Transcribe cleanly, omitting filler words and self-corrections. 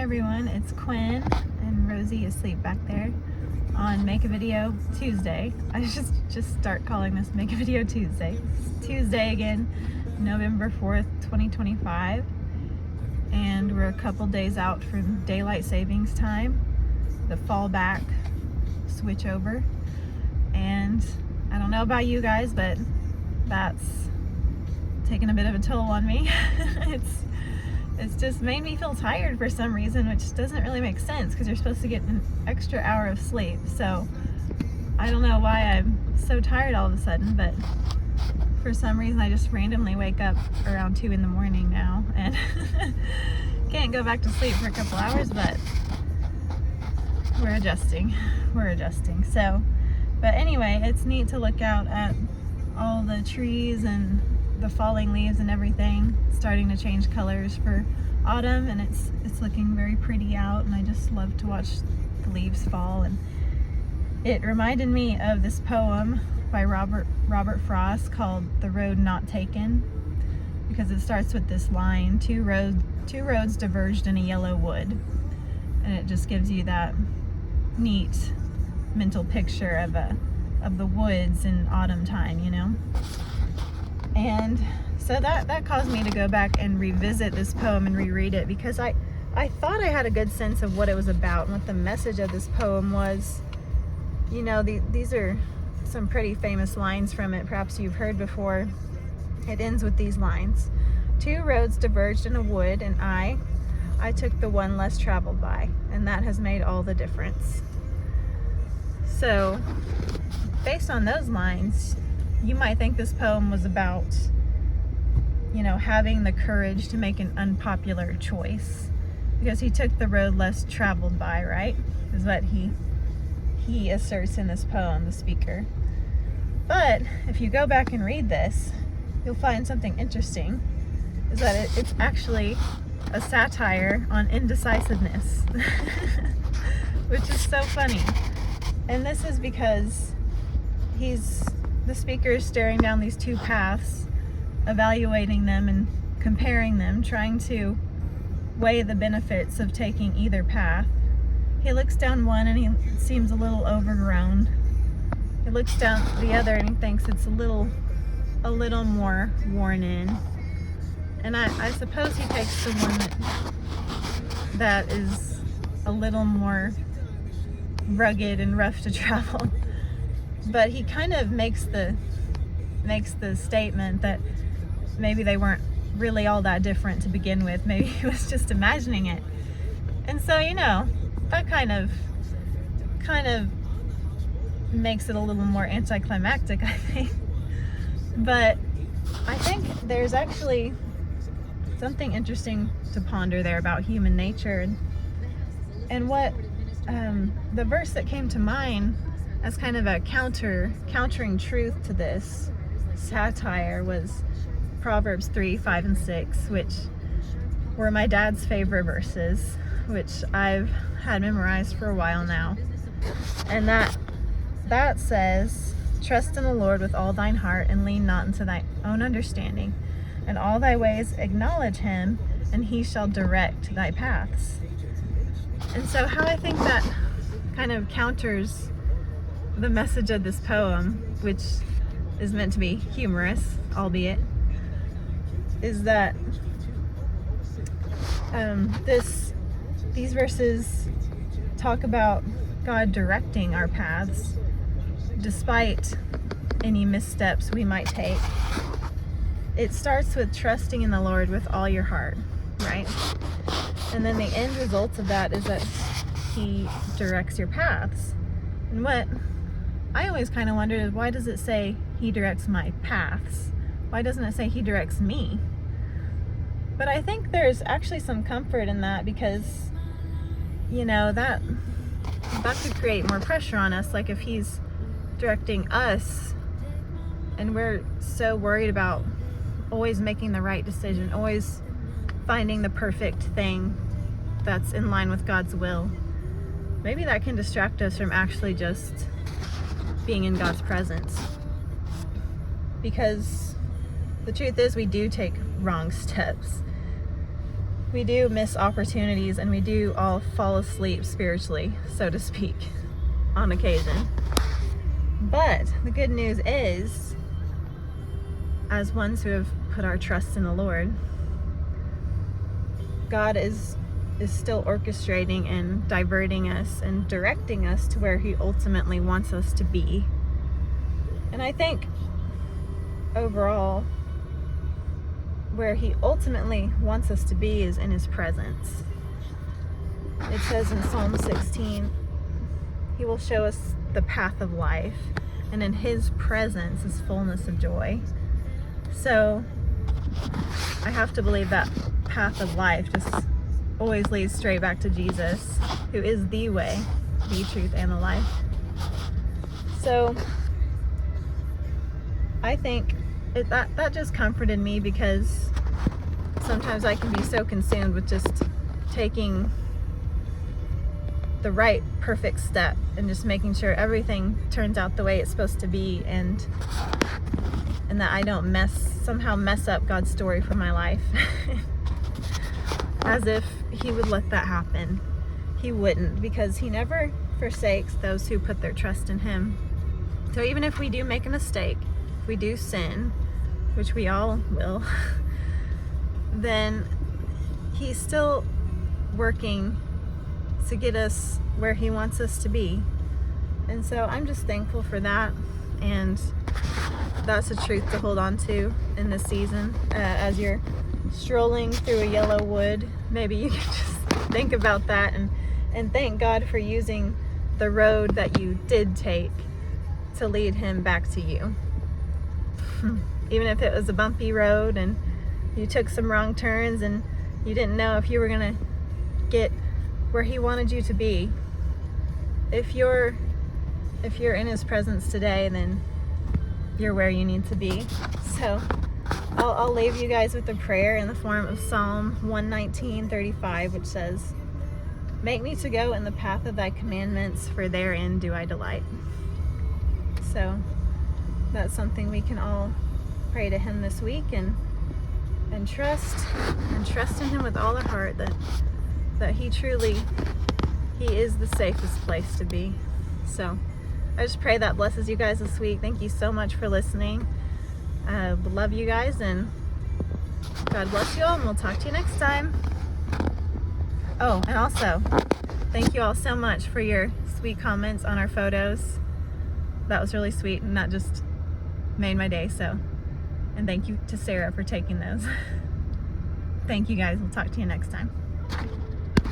everyone, it's Quinn and Rosie asleep back there on Make a Video Tuesday. I just start calling this Make a Video Tuesday. It's Tuesday again, November 4th, 2025, and we're a couple days out from daylight savings time, the fallback switch over, and I don't know about you guys, but that's taken a bit of a toll on me. It's just made me feel tired for some reason, which doesn't really make sense because you're supposed to get an extra hour of sleep. So I don't know why I'm so tired all of a sudden, but for some reason I just randomly wake up around 2 in the morning now and can't go back to sleep for a couple hours, but we're adjusting. So, but anyway, it's neat to look out at all the trees and the falling leaves and everything starting to change colors for autumn, and it's looking very pretty out, and I just love to watch the leaves fall. And it reminded me of this poem by Robert Frost called "The Road Not Taken," because it starts with this line, two roads diverged in a yellow wood, and it just gives you that neat mental picture of the woods in autumn time, you know. And so that caused me to go back and revisit this poem and reread it, because I thought I had a good sense of what it was about and what the message of this poem was. You know, these are some pretty famous lines from it, perhaps you've heard before. It ends with these lines: "Two roads diverged in a wood, and I took the one less traveled by, and that has made all the difference." So based on those lines, you might think this poem was about, you know, having the courage to make an unpopular choice, because he took the road less traveled by, right? Is what he asserts in this poem, the speaker. But if you go back and read this, you'll find something interesting, is that it's actually a satire on indecisiveness, which is so funny. And this is because the speaker is staring down these two paths, evaluating them and comparing them, trying to weigh the benefits of taking either path. He looks down one and he seems a little overgrown. He looks down the other and he thinks it's a little more worn in. And I suppose he takes the one that is a little more rugged and rough to travel. But he kind of makes the statement that maybe they weren't really all that different to begin with. Maybe he was just imagining it. And so, you know, that kind of makes it a little more anticlimactic, I think. But I think there's actually something interesting to ponder there about human nature, and what the verse that came to mind as kind of a countering truth to this satire was Proverbs 3, 5, and 6, which were my dad's favorite verses, which I've had memorized for a while now. And that says, "Trust in the Lord with all thine heart, and lean not into thy own understanding. In all thy ways acknowledge him, and he shall direct thy paths." And so how I think that kind of counters the message of this poem, which is meant to be humorous, albeit, is that these verses talk about God directing our paths despite any missteps we might take. It starts with trusting in the Lord with all your heart, right? And then the end result of that is that he directs your paths. And what I always kind of wondered is, why does it say he directs my paths? Why doesn't it say he directs me? But I think there's actually some comfort in that, because, you know, that could create more pressure on us. Like if he's directing us and we're so worried about always making the right decision, always finding the perfect thing that's in line with God's will, maybe that can distract us from actually just being in God's presence. Because the truth is, we do take wrong steps. we do miss opportunities, and we do all fall asleep spiritually, so to speak, on occasion. But the good news is, as ones who have put our trust in the Lord, God is still orchestrating and diverting us and directing us to where He ultimately wants us to be. And I think overall, where He ultimately wants us to be is in His presence. It says in Psalm 16, He will show us the path of life, and in His presence is fullness of joy. So I have to believe that path of life just always leads straight back to Jesus, who is the way, the truth, and the life. So I think that just comforted me, because sometimes I can be so consumed with just taking the right perfect step and just making sure everything turns out the way it's supposed to be, and that I don't somehow mess up God's story for my life. As if He would let that happen. He wouldn't, because He never forsakes those who put their trust in Him. So even if we do make a mistake, if we do sin, which we all will, then He's still working to get us where He wants us to be. And so I'm just thankful for that, and that's a truth to hold on to in this season. As you're strolling through a yellow wood, maybe you can just think about that and thank God for using the road that you did take to lead Him back to you. Even if it was a bumpy road and you took some wrong turns and you didn't know if you were going to get where He wanted you to be. If you're in His presence today, then you're where you need to be. So I'll leave you guys with a prayer in the form of Psalm 119:35, which says, "Make me to go in the path of Thy commandments, for therein do I delight." So that's something we can all pray to Him this week, and trust in Him with all our heart, that He is the safest place to be. So I just pray that blesses you guys this week. Thank you so much for listening. I love you guys, and God bless you all, and we'll talk to you next time. Oh, and also, thank you all so much for your sweet comments on our photos. That was really sweet, and that just made my day. So, and thank you to Sarah for taking those. Thank you guys. We'll talk to you next time.